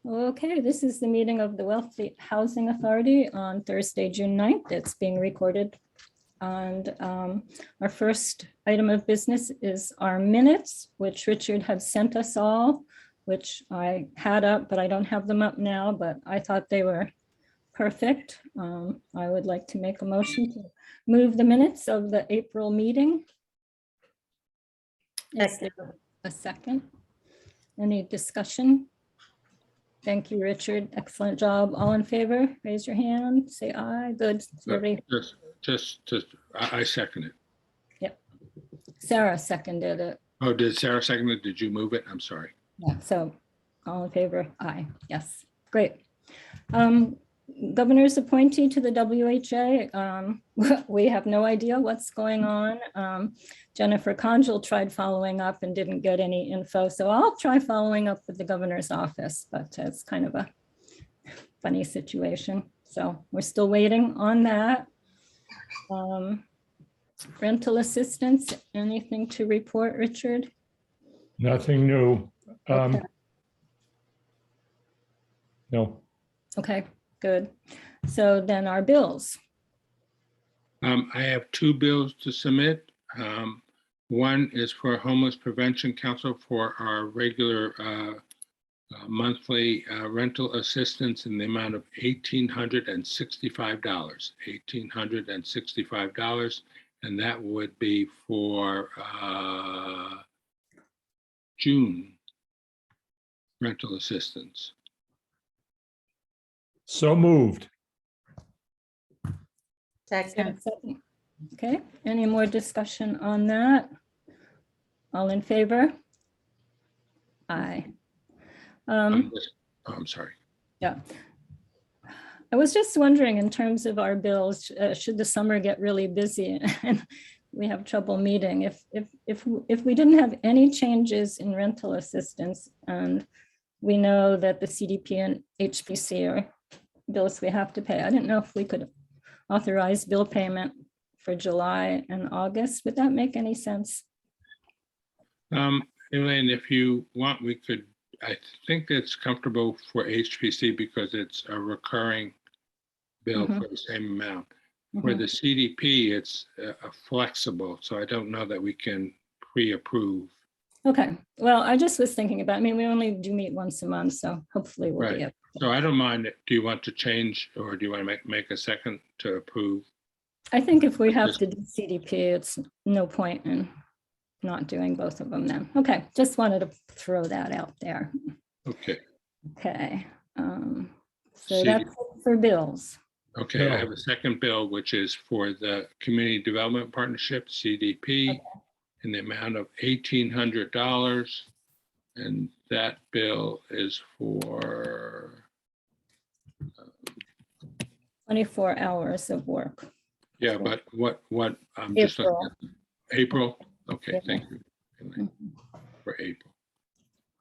Okay, this is the meeting of the Wellfleet Housing Authority on Thursday, June 9th. It's being recorded. And our first item of business is our minutes, which Richard had sent us all, which I had up, but I don't have them up now, but I thought they were perfect. I would like to make a motion to move the minutes of the April meeting. Is there a second? Any discussion? Thank you, Richard. Excellent job. All in favor, raise your hand, say aye. Good. I second it. Yep. Sarah seconded it. Oh, did Sarah second it? Did you move it? I'm sorry. Yeah, so all in favor, aye. Yes, great. Governor's appointee to the WHA. We have no idea what's going on. Jennifer Conjal tried following up and didn't get any info. So I'll try following up with the governor's office, but it's kind of a funny situation. So we're still waiting on that. Rental assistance, anything to report, Richard? Nothing new. Okay. No. Okay, good. So then our bills. I have two bills to submit. One is for Homeless Prevention Council for our regular monthly rental assistance in the amount of $1,865. $1,865, and that would be for June rental assistance. So moved. Second. Okay, any more discussion on that? All in favor? Aye. I'm sorry. Yeah. I was just wondering, in terms of our bills, should the summer get really busy and we have trouble meeting, if we didn't have any changes in rental assistance, and we know that the CDP and HPC are bills we have to pay, I didn't know if we could authorize bill payment for July and August. Would that make any sense? Elaine, if you want, we could. I think it's comfortable for HPC because it's a recurring bill for the same amount. For the CDP, it's flexible, so I don't know that we can pre-approve. Okay, well, I just was thinking about, I mean, we only do meet once a month, so hopefully we'll be able. So I don't mind. Do you want to change, or do you want to make a second to approve? I think if we have to do CDP, it's no point in not doing both of them then. Okay, just wanted to throw that out there. Okay. Okay, so that's it for bills. Okay, I have a second bill, which is for the Community Development Partnership, CDP, in the amount of $1,800. And that bill is for 24 hours of work. Yeah, but what I'm just looking at April. Okay, Yeah. thank you Elaine, for April.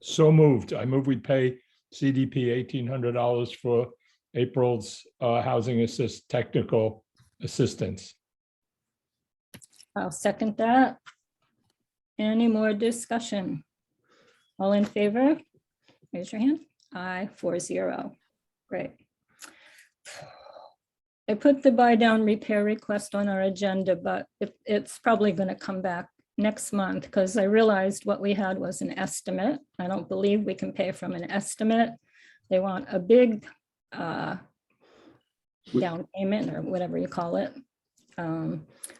So moved. I move we pay CDP $1,800 for April's technical assistance. I'll second that. Any more discussion? All in favor? Raise your hand. Aye, 4-0. Great. I put the buy down repair request on our agenda, but it's probably going to come back next month because I realized what we had was an estimate. I don't believe we can pay from an estimate. They want a big down payment or whatever you call it.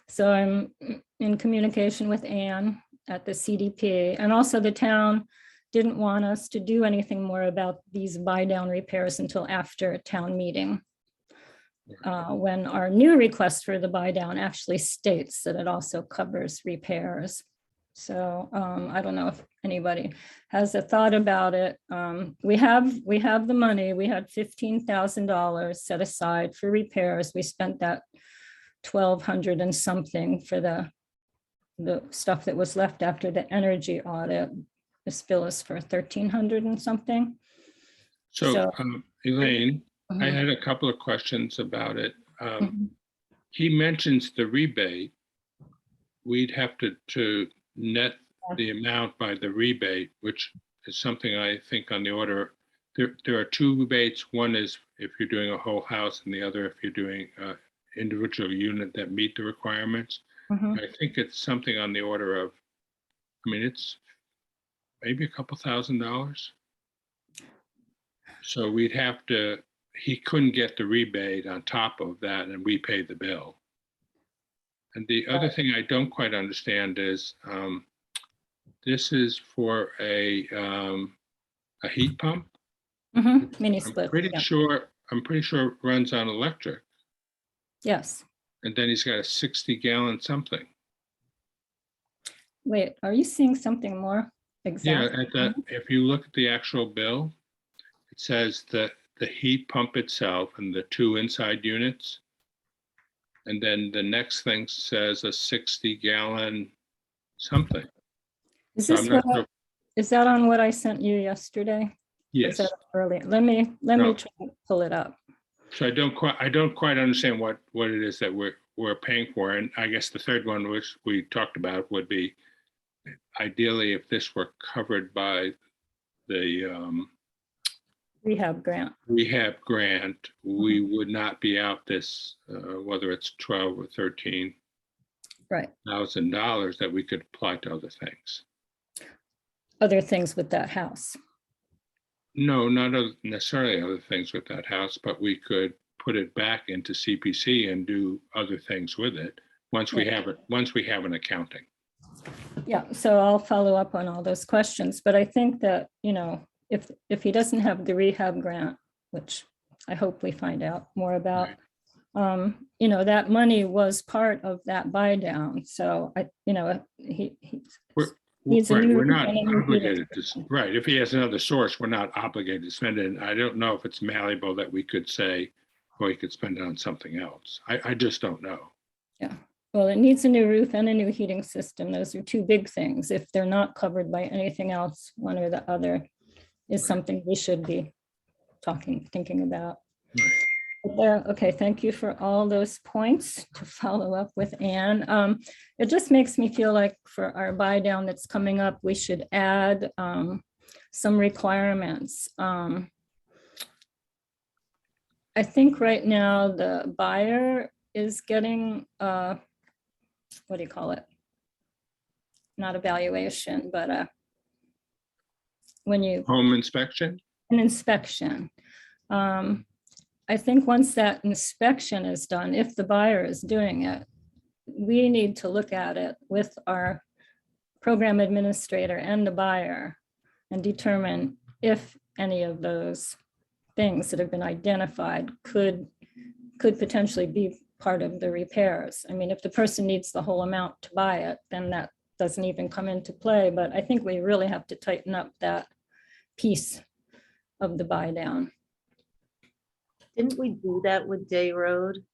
So I'm in communication with Anne at the CDP, and also the town didn't want us to do anything more about these buy down repairs until after a town meeting. When our new request for the buy down actually states that it also covers repairs. So I don't know if anybody has a thought about it. We have the money. We had $15,000 set aside for repairs. We spent that $1,200 and something for the stuff that was left after the energy audit. This bill is for $1,300 and something. So Elaine, I had a couple of questions about it. He mentions the rebate. We'd have to net the amount by the rebate, which is something I think on the order there are two rebates. One is if you're doing a whole house, and the other if you're doing an individual unit that meet the requirements. Mhm. I think it's something on the order of, I mean, it's maybe a couple $1,000s. So we'd have to, he couldn't get the rebate on top of that, and we paid the bill. And the other thing I don't quite understand is this is for a heat pump. Mini I'm split, pretty yeah. sure it runs on electric, Yes. and then he's got a 60-gallon something. Wait, are you seeing something more Yeah, exact? if you look at the actual bill, it says that the heat pump itself and the two inside units. And then the next thing says a 60-gallon something. Is So this I'm not what, sure. is that on what I sent you yesterday? Or is Yes. that early? Let me No. try to pull it up. So I don't quite understand what it is that we're paying for. And I guess the third one, which we talked about, would be ideally if this were covered by the Rehab grant. rehab grant, we would not be out this whether it's $12,000 or $13,000 Right. that we could apply to other things. Other things with that house. No, not necessarily other things with that house, but we could put it back into CPC and do other things with it once we have it, once we have an accounting. Yeah, so I'll follow up on all those questions, but I think that, if he doesn't have the rehab grant, which I hope we find out more about, that money was part of that buy down. So he needs a Right, new we're not and a new heating obligated to, system. right, if he has another source, we're not obligated to spend it. And I don't know if it's malleable that we could say, well, he could spend it on something else. I just don't know. Yeah, well, it needs a new roof and a new heating system. Those are two big things. If they're not covered by anything else, one or the other is something we should be thinking about. Right. Okay, thank you for all those points to follow up with Anne. It just makes me feel like for our buy down that's coming up, we should add some requirements. I think right now the buyer is getting, what do you call it? Not evaluation, but when you, Home inspection? an inspection. I think once that inspection is done, if the buyer is doing it, we need to look at it with our program administrator and the buyer and determine if any of those things that have been identified could potentially be part of the repairs. I mean, if the person needs the whole amount to buy it, then that doesn't even come into play. But I think we really have to tighten up that piece of the buy down. Didn't we do that with Day Road?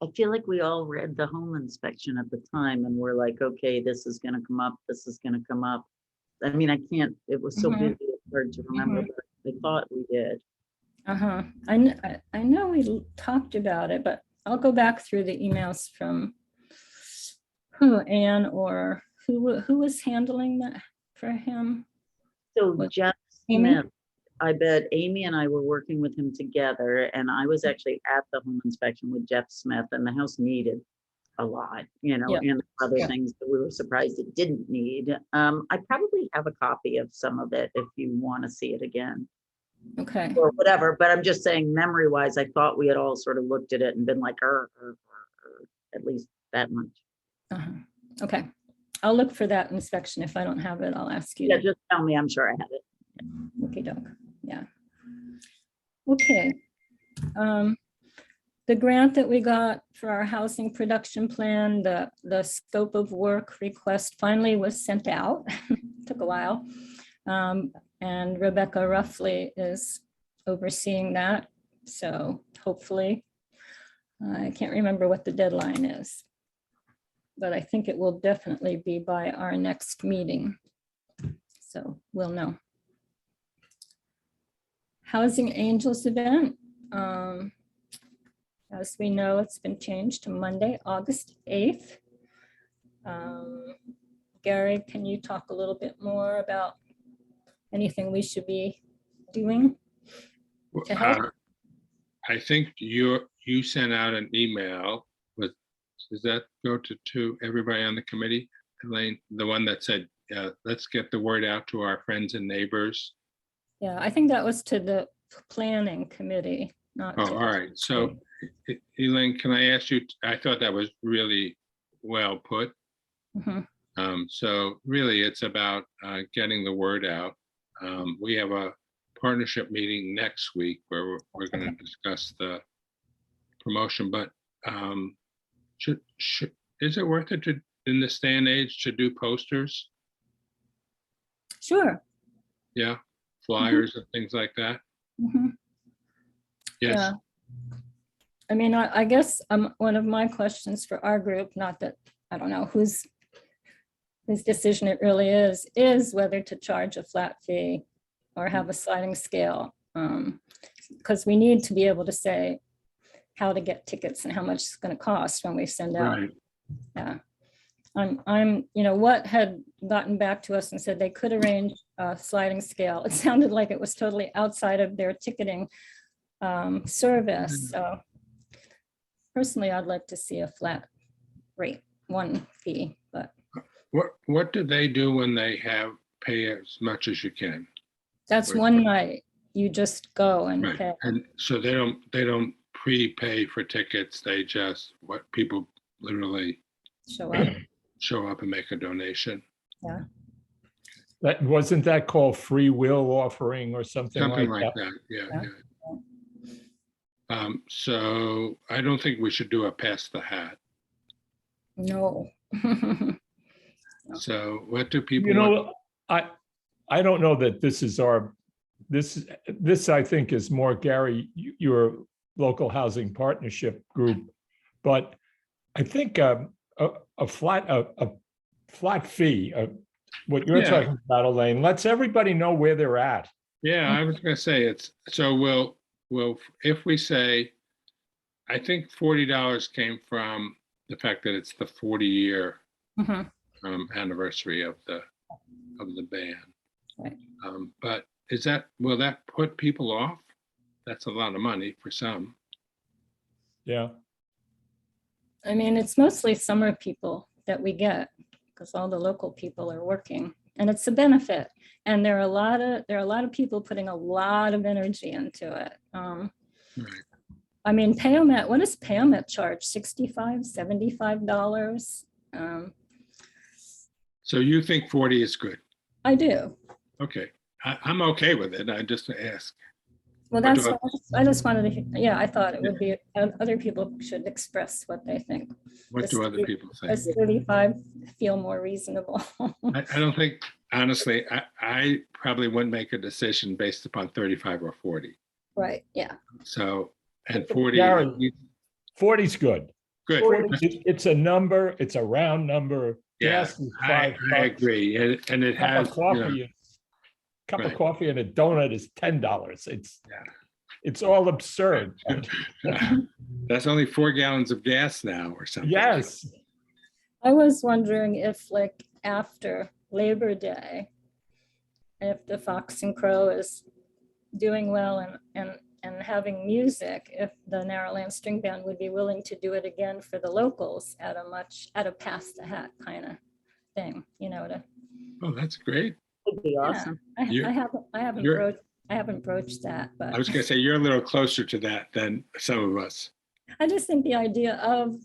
I feel like we all read the home inspection at the time and we're like, okay, this is gonna come up, this is gonna come up. I mean, I can't, it was so busy, it's hard to remember, but I thought we did. I know we talked about it, but I'll go back through the emails from Anne or who was handling that for him. So Jeff Amy? Smith, I bet Amy and I were working with him together and I was actually at the home inspection with Jeff Smith and the house needed a lot, Yeah. and other Yeah. things that we were surprised it didn't need. I probably have a copy of some of it if you want to see it again. Okay. Or whatever, but I'm just saying memory wise, I thought we had all sort of looked at it and been like, at least that much. Okay. I'll look for that inspection. If I don't have it, I'll ask you. Yeah, just tell me, I'm sure I have it. Okay, doc. Yeah. Okay. The grant that we got for our housing production plan, the scope of work request finally was sent out. Took a while. And Rebecca roughly is overseeing that. So hopefully, I can't remember what the deadline is, but I think it will definitely be by our next meeting. So we'll know. Housing Angels event. As we know, it's been changed to Monday, August 8th. Gary, can you talk a little bit more about anything we should be doing to help? I think you sent out an email with, does that go to everybody on the committee? Elaine, the one that said, let's get the word out to our friends and neighbors. Yeah, I think that was to the planning committee, not. Oh, to all the- right. So Elaine, can I ask you, I thought that was really well put. Mhm. So really it's about getting the word out. We have a partnership meeting next week where we're going to discuss the promotion, but is it worth it to, in this day and age, to do posters? Sure. Yeah, flyers and things like that. Mhm. Yes. Yeah. I mean, I guess one of my questions for our group, not that, I don't know whose decision it really is whether to charge a flat fee or have a sliding scale. Because we need to be able to say how to get tickets and how much it's going to cost when we send out. Right. Yeah. What had gotten back to us and said they could arrange a sliding scale. It sounded like it was totally outside of their ticketing service. So personally, I'd like to see a flat rate, one fee, but What do they do when they have pay as much as you can? that's Right. one night. You just go and Right. pay. And so they don't prepay for tickets. They just, what people literally Show up. show up and make a donation. That, wasn't that called free will offering or something Something like like that? that, yeah, Yeah. yeah. So I don't think we should do a pass the hat. No. So what do people You want? know, I don't know that this is this I think is more, Gary, your local housing partnership group, but I think a flat fee, what you're Yeah. talking about, Elaine, lets everybody know where they're at. Yeah, I was gonna say so we'll, if we say, I think $40 came from the fact that it's the 40-year Mhm. anniversary of the ban. Right. But will that put people off? That's a lot of money for some. Yeah. I mean, it's mostly summer people that we get because all the local people are working and it's a benefit. And there are a lot of people putting a lot of energy into it. Right. I mean, Payomet, what does Payomet charge? $65, $75? So you think 40 is good? I do. Okay, I'm okay with it. I just ask. Well, What that's, do I just wanted to, yeah, I thought it would be, other people should express what they think. What do other people think? Does 35 feel more reasonable? I don't think, honestly, I probably wouldn't make a decision based upon 35 or 40. Right, yeah. So, and 40, Gary, 40's good. good. 40, it's a number, it's a round number. Yeah, Gas is I $5. agree. And it Cup has, of coffee, cup of Right. coffee and a donut is $10. Yeah. It's all absurd. that's only 4 gallons of gas now or something. Yes. I was wondering if like after Labor Day, if the Fox and Crow is doing well and having music, if the Narrowland String Band would be willing to do it again for the locals at a pass the hat kind of thing, Oh, that's great. Would be Yeah. awesome. I You- haven't broached that, I but was gonna say, you're a little closer to that than some of us. I just think the idea of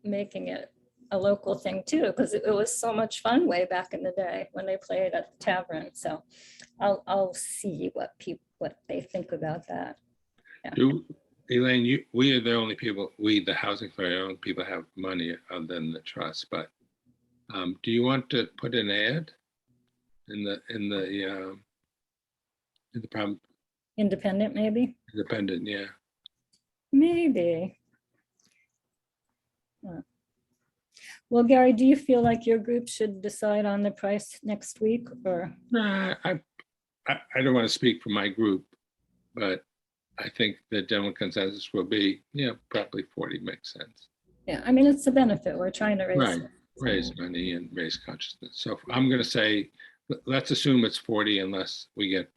making it a local thing too, because it was so much fun way back in the day when they played at the tavern. So I'll see what they think about that. Elaine, we are the only people, the housing authority, only people have money other than the trust, but do you want to put an ad in the Independent, maybe? independent? Yeah. Maybe. Huh. Well, Gary, do you feel like your group should decide on the price next week or? Nah, I don't want to speak for my group, but I think the general consensus will be, probably 40 makes sense. Yeah, I mean, it's a benefit. We're trying to raise. Right. Raise money and raise consciousness. So I'm going to say let's assume it's 40 unless we get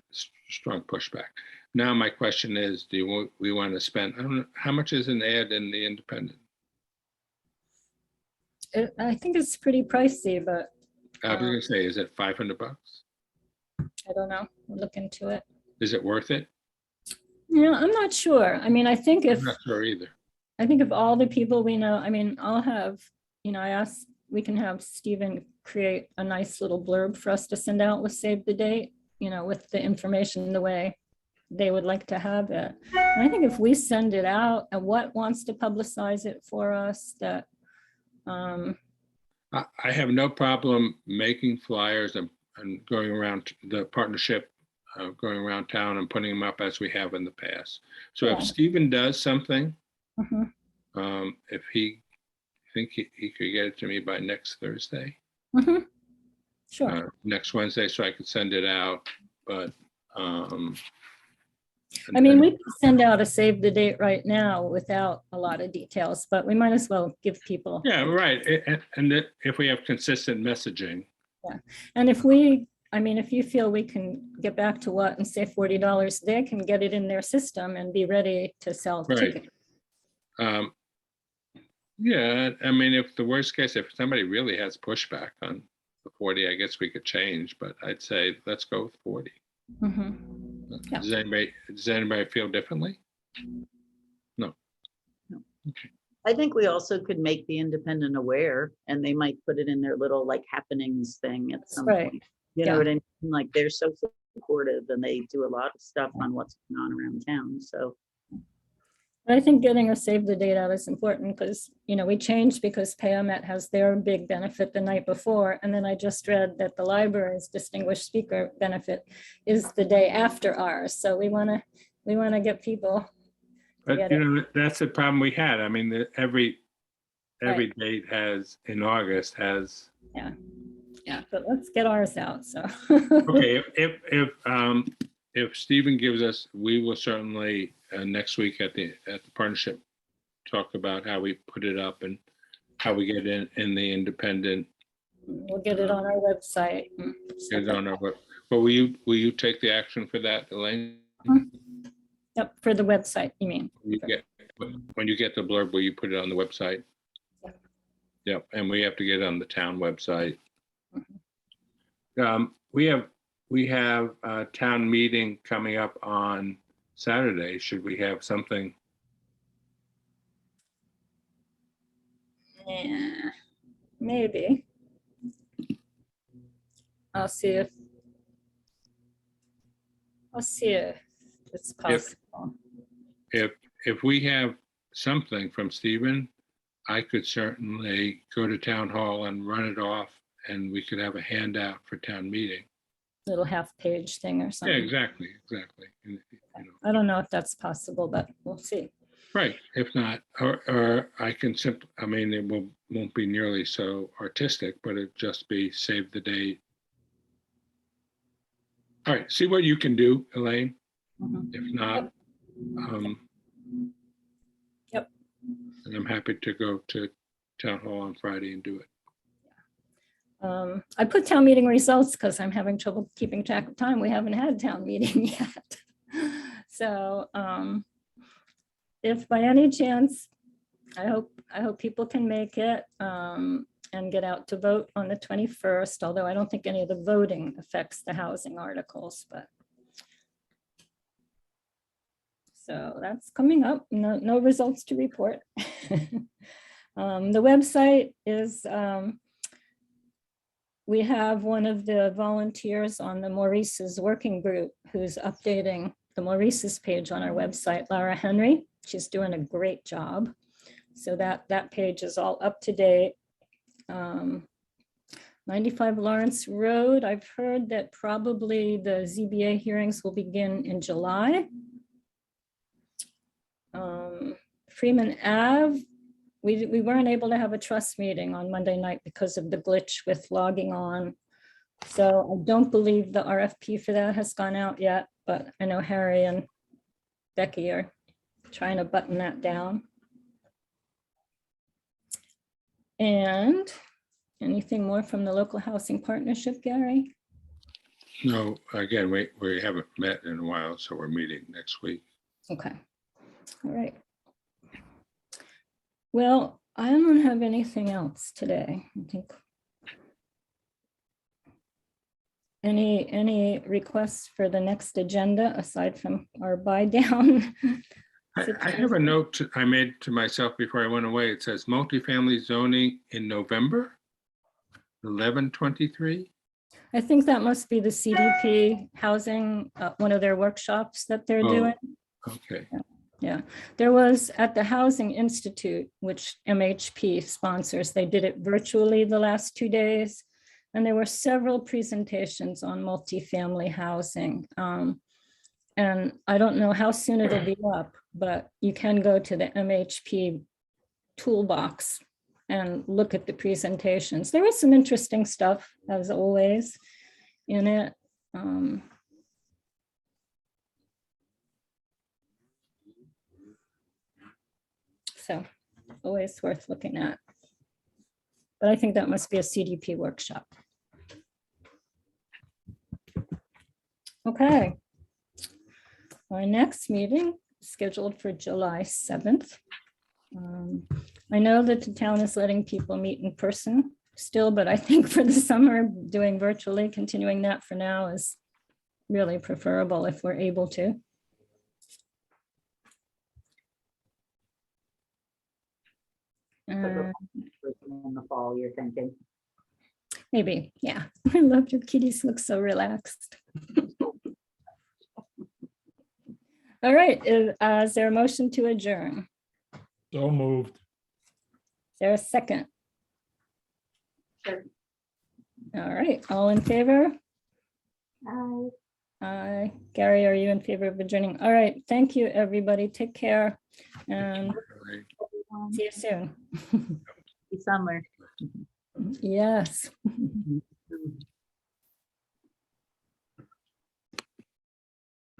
strong pushback. Now, my question is, we want to spend, I don't know, how much is an ad in the Independent? I think it's pretty pricey, but I was going to say, is it $500? I don't know. We'll look into it. Is it worth it? Yeah, I'm not sure. I mean, I think I'm if not sure either. all the people we know, I mean, I'll have, I asked, we can have Stephen create a nice little blurb for us to send out with save the date, with the information the way they would like to have it. And I think if we send it out and what wants to publicize it for us, that, I have no problem making flyers and going around the partnership, going around town and putting them up as we have in the past. So Yeah. if Stephen does something, mhm, if he could get it to me by next Thursday, mhm. Sure. next Wednesday, so I could send it out. But I mean, we could send out a save the date right now without a lot of details, but we might as well give people. yeah, right. And if we have consistent messaging, And if you feel we can get back to what and say $40, they can get it in their system and be ready to sell Right. tickets. yeah, I mean, if the worst case, if somebody really has pushback on the 40, I guess we could change, but I'd say let's go with 40. Mhm. Yeah. Does anybody feel differently? No. I think we also could make the Independent aware, and they might put it in their little like happenings thing at some right. point. You know Yeah. what I mean? Like they're so supportive and they do a lot of stuff on what's going on around town. So I think getting a save the date out is important because, we changed because Payomet has their big benefit the night before. And then I just read that the library's distinguished speaker benefit is the day after ours. So we want to get people. But get it. that's the problem we had. I mean, every Right. date has in August has. Yeah, but let's get ours out, so. Okay, if Stephen gives us, we will certainly next week at the partnership talk about how we put it up and how we get in the Independent. We'll get it on our website. Get it on our web. But will you take the action for that, Elaine? Yep, for the website, you mean? When you get the blurb, will you put it on the website? Yep. Yep, and we have to get it on the town website. Mhm. We have a town meeting coming up on Saturday. Should we have something? Yeah, maybe. I'll see if it's possible. If we have something from Stephen, I could certainly go to town hall and run it off, and we could have a handout for town meeting. Little half-page thing or Yeah, something. exactly. I don't know if that's possible, but we'll see. Right. If not, or I can simply, I mean, it won't be nearly so artistic, but it'd just be save the date. All right, see what you can do, Elaine. Mhm. If not, Yep. and I'm happy to go to town hall on Friday and do it. I put town meeting results because I'm having trouble keeping track of time. We haven't had town meeting yet. So if by any chance, I hope people can make it and get out to vote on the 21st, although I don't think any of the voting affects the housing articles, but. So that's coming up, no results to report. The website is, we have one of the volunteers on the Maurice's working group who's updating the Maurice's page on our website, Lara Henry. She's doing a great job. So that page is all up to date. 95 Lawrence Road, I've heard that probably the ZBA hearings will begin in July. Freeman Ave, we weren't able to have a trust meeting on Monday night because of the glitch with logging on. So I don't believe the RFP for that has gone out yet, but I know Harry and Becky are trying to button that down. And anything more from the local housing partnership, Gary? No, again, we haven't met in a while, so we're meeting next week. Okay, all right. Well, I don't have anything else today. I think. Any requests for the next agenda aside from our buy down? I have a note I made to myself before I went away. It says multifamily zoning in November, 11/23. I think that must be the CDP housing, one of their workshops that they're Oh. doing. Okay, Yeah, there was at the Housing Institute, which MHP sponsors, they did it virtually the last 2 days. And there were several presentations on multifamily housing. And I don't know how soon it'll be up, but you can go to the MHP toolbox and look at the presentations. There was some interesting stuff, as always, in it. So always worth looking at. But I think that must be a CDP workshop. Okay. Our next meeting is scheduled for July 7th. I know that the town is letting people meet in person still, but I think for the summer, doing virtually, continuing that for now is really preferable if we're able to. In the fall, you're thinking. Maybe, yeah. I love your kitties, look so relaxed. All right, is there a motion to adjourn? So moved. Is there a second? Sure. All right, all in favor? Aye. Gary, are you in favor of adjourning? All right, thank you, everybody. Take care and right. see you soon. Happy summer. Yes.